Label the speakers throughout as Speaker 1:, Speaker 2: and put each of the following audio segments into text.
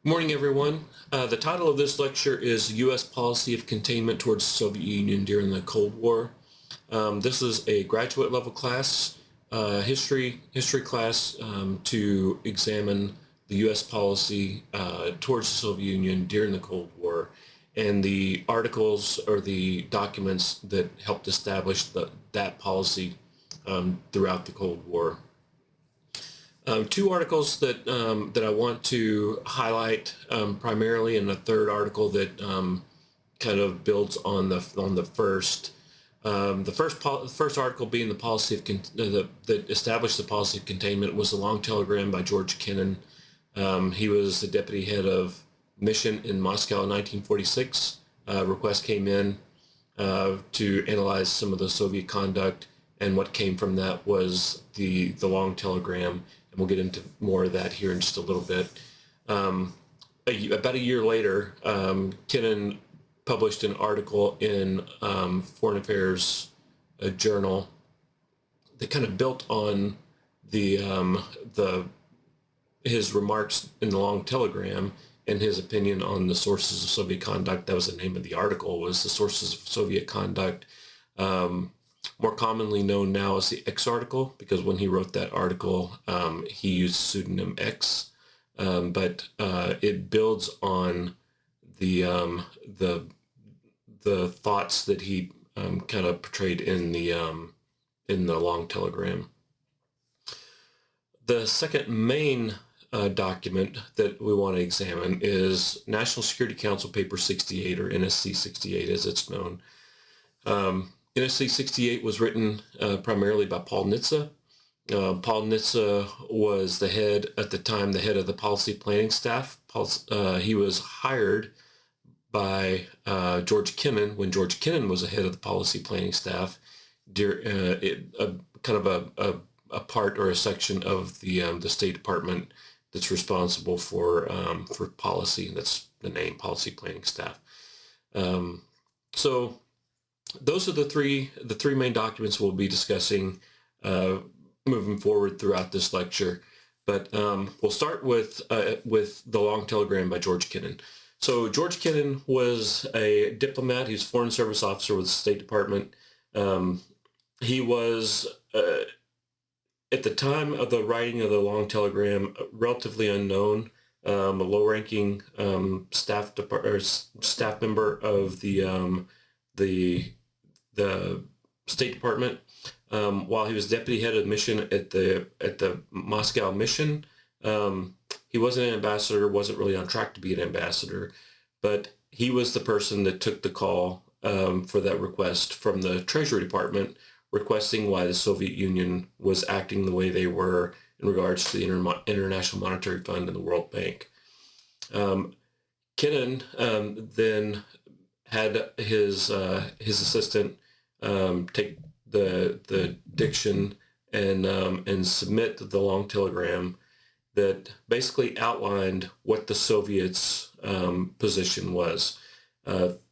Speaker 1: Morning, everyone. The title of this lecture is U.S. Policy of Containment towards the Soviet Union during the Cold War. This is a graduate level class, history class to examine the U.S. policy towards the Soviet Union during the Cold War and the articles or the documents that helped establish that policy throughout the Cold War. Two articles that I want to highlight primarily, and a third article that kind of builds on the first. The first article being the policy of that established the policy of containment was the long telegram by George Kennan. He was the deputy head of mission in Moscow in 1946. Request came in to analyze some of the Soviet conduct, and what came from that was the long telegram, and we'll get into more of that here in just a little bit. About a year later, Kennan published an article in Foreign Affairs Journal that kind of built on the his remarks in the long telegram and his opinion on the sources of Soviet conduct. That was the name of the article, was the sources of Soviet conduct. More commonly known now as the X article, because when he wrote that article, he used pseudonym X. But it builds on the thoughts that he kind of portrayed in the long telegram. The second main document that we want to examine is National Security Council Paper 68, or NSC 68 as it's known. NSC 68 was written primarily by Paul Nitze. Paul Nitze was at the time, the head of the policy planning staff. He was hired by George Kennan when George Kennan was the head of the policy planning staff, kind of a part or a section of the State Department that's responsible for policy, and that's the name, policy planning staff. So those are the three main documents we'll be discussing moving forward throughout this lecture. But we'll start with the long telegram by George Kennan. So George Kennan was a diplomat. He was a Foreign Service officer with the State Department. He was, at the time of the writing of the long telegram, relatively unknown, a low-ranking staff member of the State Department. While he was deputy head of mission at the Moscow mission, he wasn't an ambassador, wasn't really on track to be an ambassador, but he was the person that took the call for that request from the Treasury Department, requesting why the Soviet Union was acting the way they were in regards to the International Monetary Fund and the World Bank. Kennan then had his assistant take the diction and submit the long telegram that basically outlined what the Soviets' position was.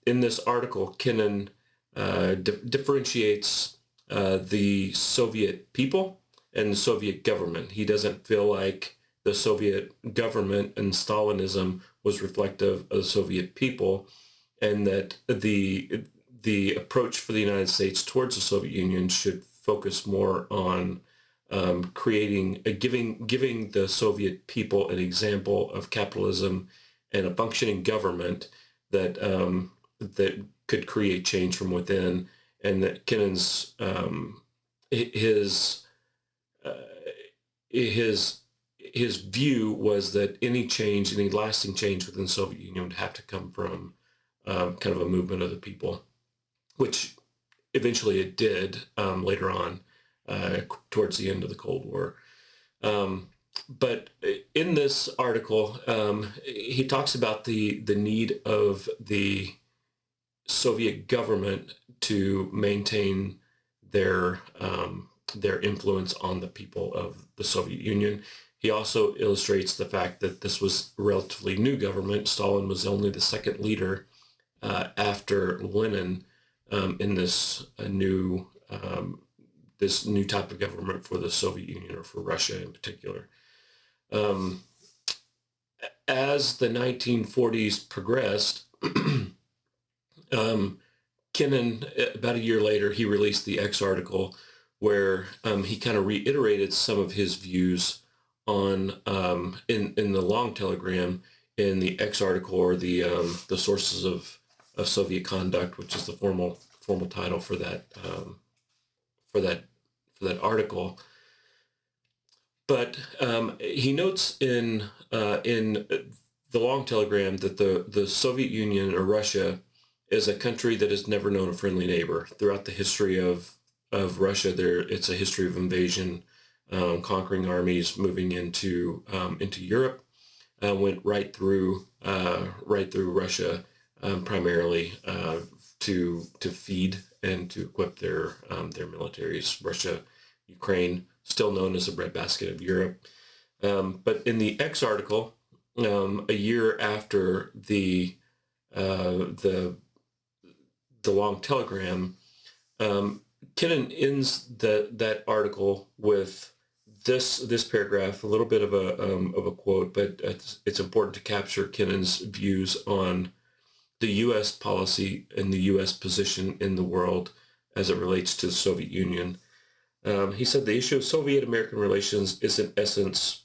Speaker 1: In this article, Kennan differentiates the Soviet people and the Soviet government. He doesn't feel like the Soviet government and Stalinism was reflective of the Soviet people, and that the approach for the United States towards the Soviet Union should focus more on giving the Soviet people an example of capitalism and a functioning government that could create change from within, and that Kennan's his view was that any lasting change within the Soviet Union would have to come from kind of a movement of the people, which eventually it did later on towards the end of the Cold War. But in this article, he talks about the need of the Soviet government to maintain their influence on the people of the Soviet Union. He also illustrates the fact that this was a relatively new government. Stalin was only the second leader after Lenin in this new type of government for the Soviet Union, or for Russia in particular. as the 1940s progressed, um, Kennan, about a year later, he released the X article where he kind of reiterated some of his views on in the long telegram in the X article, or the sources of Soviet conduct, which is the formal title for that for that article. But he notes in the long telegram that the Soviet Union, or Russia, is a country that has never known a friendly neighbor. Throughout the history of Russia, it's a history of invasion, conquering armies, moving into Europe, went right through Russia, primarily to feed and to equip their militaries. Russia, Ukraine, still known as the breadbasket of Europe. But in the X article, a year after the long telegram, Kennan ends that article with this paragraph, a little bit of a quote, but it's important to capture Kennan's views on the U.S. policy and the U.S. position in the world as it relates to the Soviet Union. He said the issue of Soviet-American relations is in essence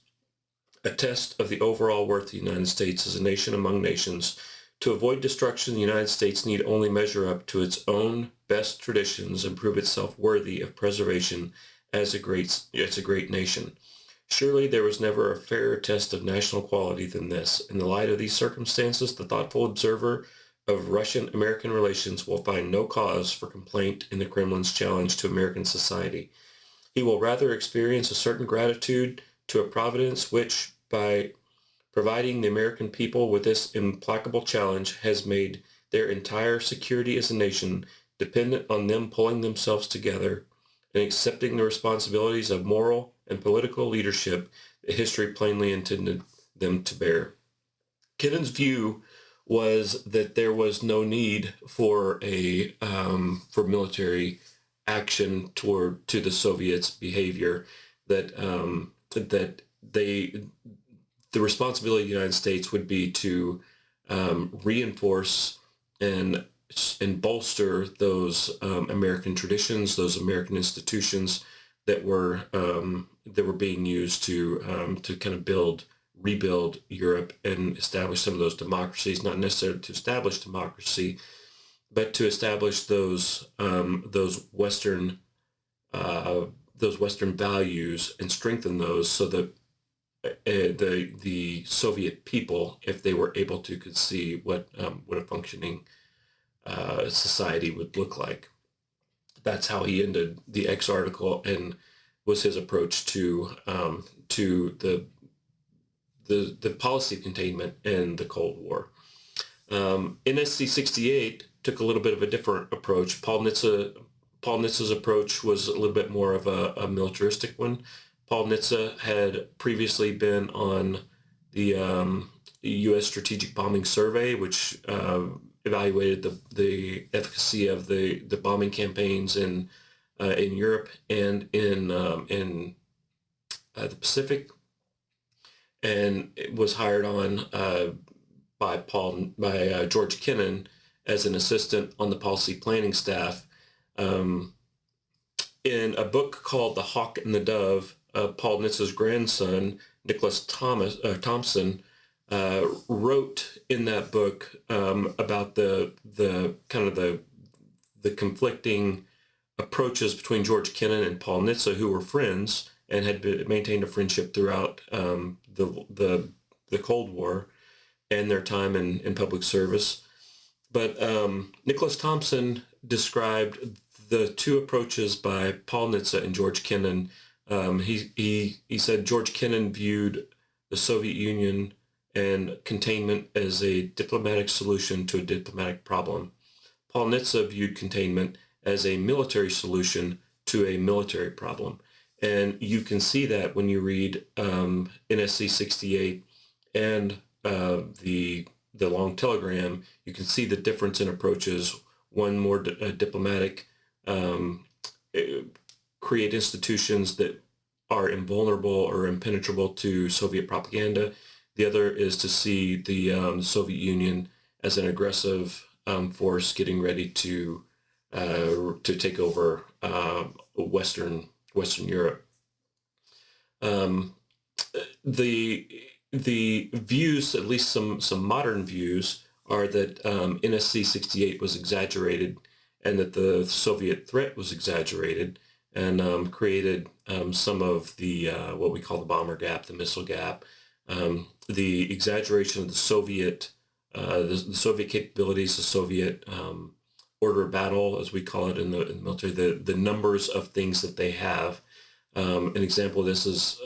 Speaker 1: a test of the overall worth of the United States as a nation among nations. To avoid destruction, the United States need only measure up to its own best traditions and prove itself worthy of preservation as a great nation. Surely there was never a fairer test of national quality than this. In the light of these circumstances, the thoughtful observer of Russian-American relations will find no cause for complaint in the Kremlin's challenge to American society. He will rather experience a certain gratitude to a providence which, by providing the American people with this implacable challenge, has made their entire security as a nation dependent on them pulling themselves together and accepting the responsibilities of moral and political leadership that history plainly intended them to bear. Kennan's view was that there was no need for for military action to the Soviets' behavior. That the responsibility of the United States would be to reinforce and bolster those American traditions, those American institutions that were being used to kind of rebuild Europe and establish some of those democracies. Not necessarily to establish democracy, but to establish those Western values and strengthen those, so that the Soviet people, if they were able to, could see what a functioning society would look like. That's how he ended the X article, and was his approach to the policy of containment in the Cold War. NSC 68 took a little bit of a different approach. Paul Nitz's approach was a little bit more of a militaristic one. Paul Nitze had previously been on the U.S. Strategic Bombing Survey, which evaluated the efficacy of the bombing campaigns in Europe and in the Pacific, and it was hired on by George Kennan as an assistant on the policy planning staff. In a book called The Hawk and the Dove, Paul Nitz's grandson, Nicholas Thompson, wrote in that book about the kind of the conflicting approaches between George Kennan and Paul Nitze, who were friends and had maintained a friendship throughout the Cold War and their time in public service. But Nicholas Thompson described the two approaches by Paul Nitze and George Kennan. He said George Kennan viewed the Soviet Union and containment as a diplomatic solution to a diplomatic problem. Paul Nitze viewed containment as a military solution to a military problem. And you can see that when you read NSC 68 and the long telegram. You can see the difference in approaches. One more diplomatic, create institutions that are invulnerable or impenetrable to Soviet propaganda. The other is to see the Soviet Union as an aggressive force getting ready to take over Western Europe. Um, the views, at least some modern views, are that NSC 68 was exaggerated, and that the Soviet threat was exaggerated, and created some of the what we call the bomber gap, the missile gap, the exaggeration of the Soviet capabilities, the Soviet order of battle, as we call it in the military, the numbers of things that they have. An example of this is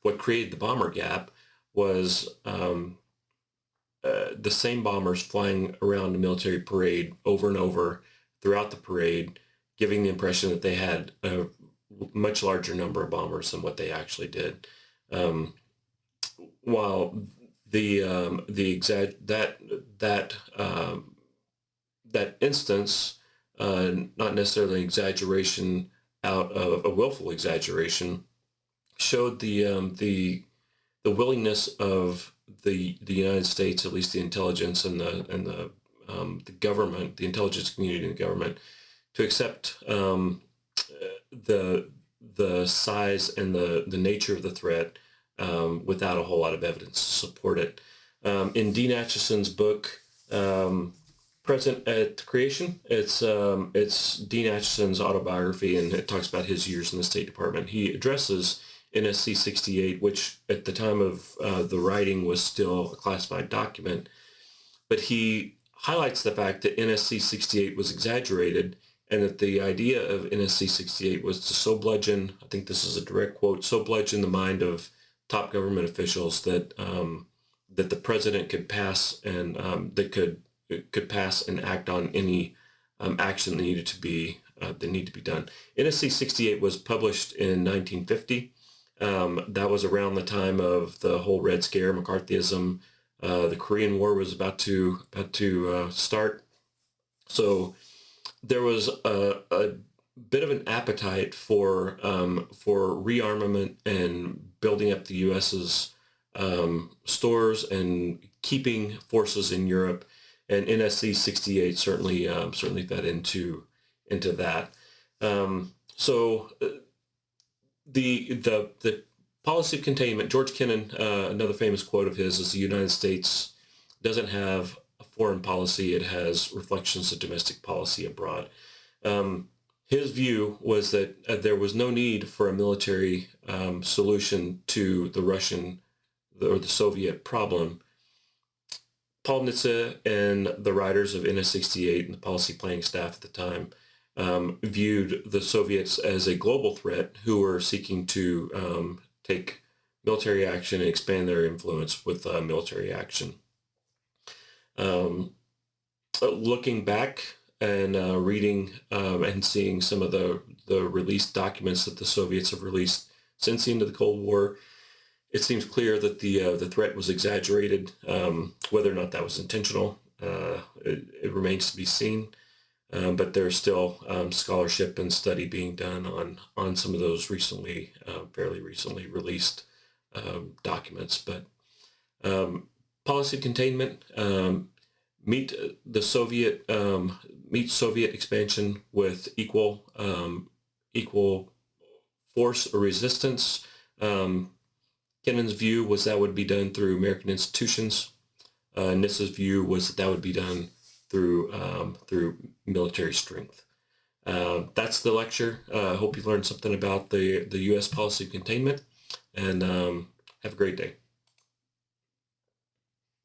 Speaker 1: what created the bomber gap was the same bombers flying around the military parade over and over throughout the parade, giving the impression that they had a much larger number of bombers than what they actually did. While that instance, not necessarily an exaggeration out of a willful exaggeration, showed the willingness of the United States, at least the intelligence and the government, the intelligence community and the government, to accept the size and the nature of the threat without a whole lot of evidence to support it. In Dean Acheson's book, Present at Creation, it's Dean Acheson's autobiography, and it talks about his years in the State Department. He addresses NSC 68, which at the time of the writing was still a classified document, but he highlights the fact that NSC 68 was exaggerated, and that the idea of NSC 68 was to so bludgeon, I think this is a direct quote, so bludgeon the mind of top government officials that that the president could pass and could pass and act on any action that needed to be done. NSC 68 was published in 1950. That was around the time of the whole Red Scare, McCarthyism. The Korean War was about to start, so there was a bit of an appetite for rearmament and building up the U.S.'s stores and keeping forces in Europe. And NSC 68 certainly fed into that. So the policy of containment. George Kennan, another famous quote of his is, "The United States doesn't have a foreign policy; it has reflections of domestic policy abroad." His view was that there was no need for a military solution to the Russian or the Soviet problem. Paul Nitze and the writers of NS-68 and the policy planning staff at the time viewed the Soviets as a global threat who were seeking to take military action and expand their influence with military action. Looking back and reading and seeing some of the released documents that the Soviets have released since the end of the Cold War, it seems clear that the threat was exaggerated. Whether or not that was intentional, it remains to be seen. But there's still scholarship and study being done on some of those fairly recently released documents. But policy containment, meet Soviet expansion with equal force or resistance. Kennan's view was that would be done through American institutions. Nissa's view was that would be done through military strength. That's the lecture. I hope you learned something about the U.S. policy of containment, and have a great day.